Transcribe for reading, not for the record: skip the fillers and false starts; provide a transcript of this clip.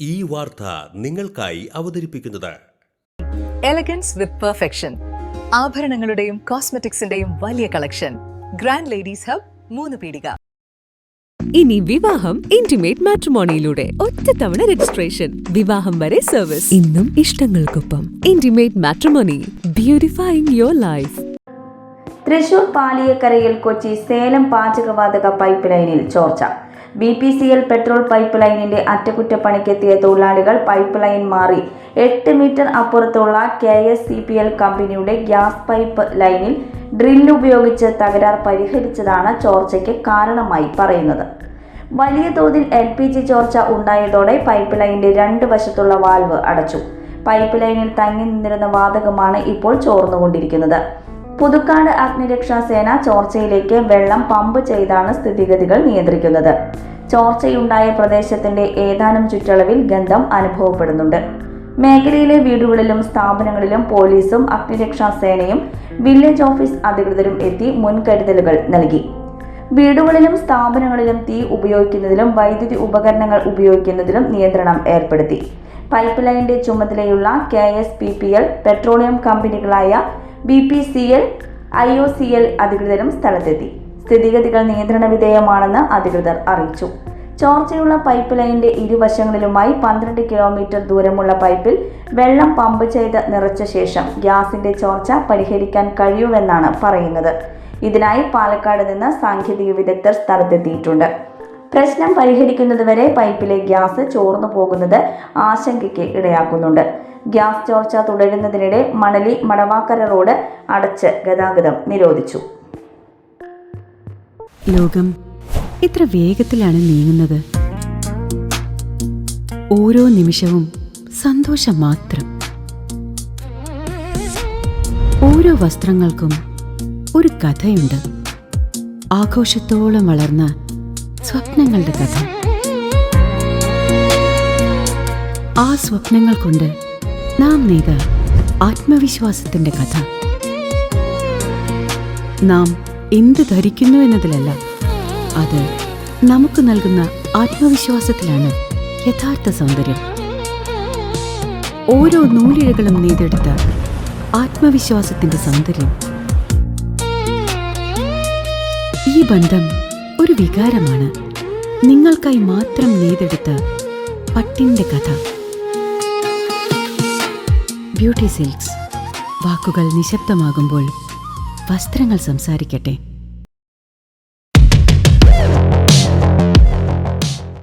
ഈ വാർത്ത നിങ്ങൾക്കായി അവതരിപ്പിക്കുന്നത് എലഗൻസ് വിത്ത് പെർഫെക്ഷൻ, ആഭരണങ്ങളുടെയും കോസ്മെറ്റിക്സിന്റെയും വലിയ കളക്ഷൻ. ഗ്രാൻഡ് ലേഡീസ് ഹബ്, 3 പീടിക. ഇനി വിവാഹം ഇന്റിമേറ്റ് മാട്രിമോണിയിലൂടെ ഒറ്റത്തവണ രജിസ്ട്രേഷൻ, വിവാഹം വരെ സർവീസ്. ഇന്നും ഇഷ്ടങ്ങൾക്കൊപ്പം intimate matrimony, beautifying your life. Thrissur പാലിയക്കരയിൽ കൊച്ചി സേലം പാചകവാതക പൈപ്പ് ലൈനിൽ ചോർച്ച. BPCL പെട്രോൾ പൈപ്പ് ലൈനിന്റെ അറ്റകുറ്റപ്പണിക്കെത്തിയ തൊഴിലാളികൾ പൈപ്പ് ലൈൻ മാറി 8 മീറ്റർ അപ്പുറത്തുള്ള KSCPL കമ്പനിയുടെ ഗ്യാസ് പൈപ്പ് ലൈനിൽ ഡ്രില്ല് ഉപയോഗിച്ച് തകരാർ പരിഹരിച്ചതാണ് ചോർച്ചയ്ക്ക് കാരണമായി പറയുന്നത്. വലിയ തോതിൽ LPG ചോർച്ച ഉണ്ടായതോടെ പൈപ്പ് ലൈനിന്റെ 2 വശത്തുള്ള വാൽവ് അടച്ചു. പൈപ്പ് ലൈനിൽ തങ്ങി നിന്നിരുന്ന വാതകമാണ് ഇപ്പോൾ ചോർന്നുകൊണ്ടിരിക്കുന്നത്. പുതുക്കാട് അഗ്നിരക്ഷാസേന ചോർച്ചയിലേക്ക് വെള്ളം പമ്പ് ചെയ്താണ് സ്ഥിതിഗതികൾ നിയന്ത്രിക്കുന്നത്. ചോർച്ചയുണ്ടായ പ്രദേശത്തിന്റെ ഏതാനും ചുറ്റളവിൽ ഗന്ധം അനുഭവപ്പെടുന്നുണ്ട്. മേഖലയിലെ വീടുകളിലും സ്ഥാപനങ്ങളിലും പോലീസും അഗ്നിരക്ഷാസേനയും വില്ലേജ് ഓഫീസ് അധികൃതരും എത്തി മുൻകരുതലുകൾ നൽകി. വീടുകളിലും സ്ഥാപനങ്ങളിലും തീ ഉപയോഗിക്കുന്നതിലും വൈദ്യുതി ഉപകരണങ്ങൾ ഉപയോഗിക്കുന്നതിലും നിയന്ത്രണം ഏർപ്പെടുത്തി. പൈപ്പ് ലൈനിന്റെ ചുമതലയുള്ള KSPPL, പെട്രോളിയം കമ്പനികളായ BPCL, IOCL അധികൃതരും സ്ഥലത്തെത്തി. സ്ഥിതിഗതികൾ നിയന്ത്രണ വിധേയമാണെന്ന് അധികൃതർ അറിയിച്ചു. ചോർച്ചയുള്ള പൈപ്പ് ലൈനിന്റെ ഇരുവശങ്ങളിലുമായി 12 കിലോമീറ്റർ ദൂരമുള്ള പൈപ്പിൽ വെള്ളം പമ്പ് ചെയ്ത് നിറച്ച ശേഷം ഗ്യാസിന്റെ ചോർച്ച പരിഹരിക്കാൻ കഴിയുമെന്നാണ് പറയുന്നത്. ഇതിനായി പാലക്കാട് നിന്ന് സാങ്കേതിക വിദഗ്ധർ സ്ഥലത്തെത്തിയിട്ടുണ്ട്. പ്രശ്നം പരിഹരിക്കുന്നതുവരെ പൈപ്പിലെ ഗ്യാസ് ചോർന്നു പോകുന്നത് ആശങ്കയ്ക്ക് ഇടയാക്കുന്നുണ്ട്. ഗ്യാസ് ചോർച്ച തുടരുന്നതിനിടെ മണലി മടവാക്കര റോഡ് അടച്ച് ഗതാഗതം നിരോധിച്ചു. ലോകം എത്ര വേഗത്തിലാണ് നീങ്ങുന്നത്. ഓരോ നിമിഷവും സന്തോഷം മാത്രം. ഓരോ വസ്ത്രങ്ങൾക്കും ഒരു കഥയുണ്ട്. ആഘോഷത്തോളം വളർന്ന സ്വപ്നങ്ങളുടെ കഥ. ആ സ്വപ്നങ്ങൾ കൊണ്ട് നാം നെയ്ത ആത്മവിശ്വാസത്തിന്റെ കഥ. നാം എന്ത് ധരിക്കുന്നു എന്നതിലല്ല, അത് നമുക്ക് നൽകുന്ന ആത്മവിശ്വാസത്തിലാണ് യഥാർത്ഥ സൗന്ദര്യം. ഓരോ നൂലിഴകളും നെയ്തെടുത്ത ആത്മവിശ്വാസത്തിന്റെ സൗന്ദര്യം. ഈ ബന്ധം ഒരു വികാരമാണ്. നിങ്ങൾക്കായി മാത്രം നെയ്തെടുത്ത പട്ടിന്റെ കഥ. Beauty silks. വാക്കുകൾ നിശബ്ദമാകുമ്പോൾ വസ്ത്രങ്ങൾ സംസാരിക്കട്ടെ.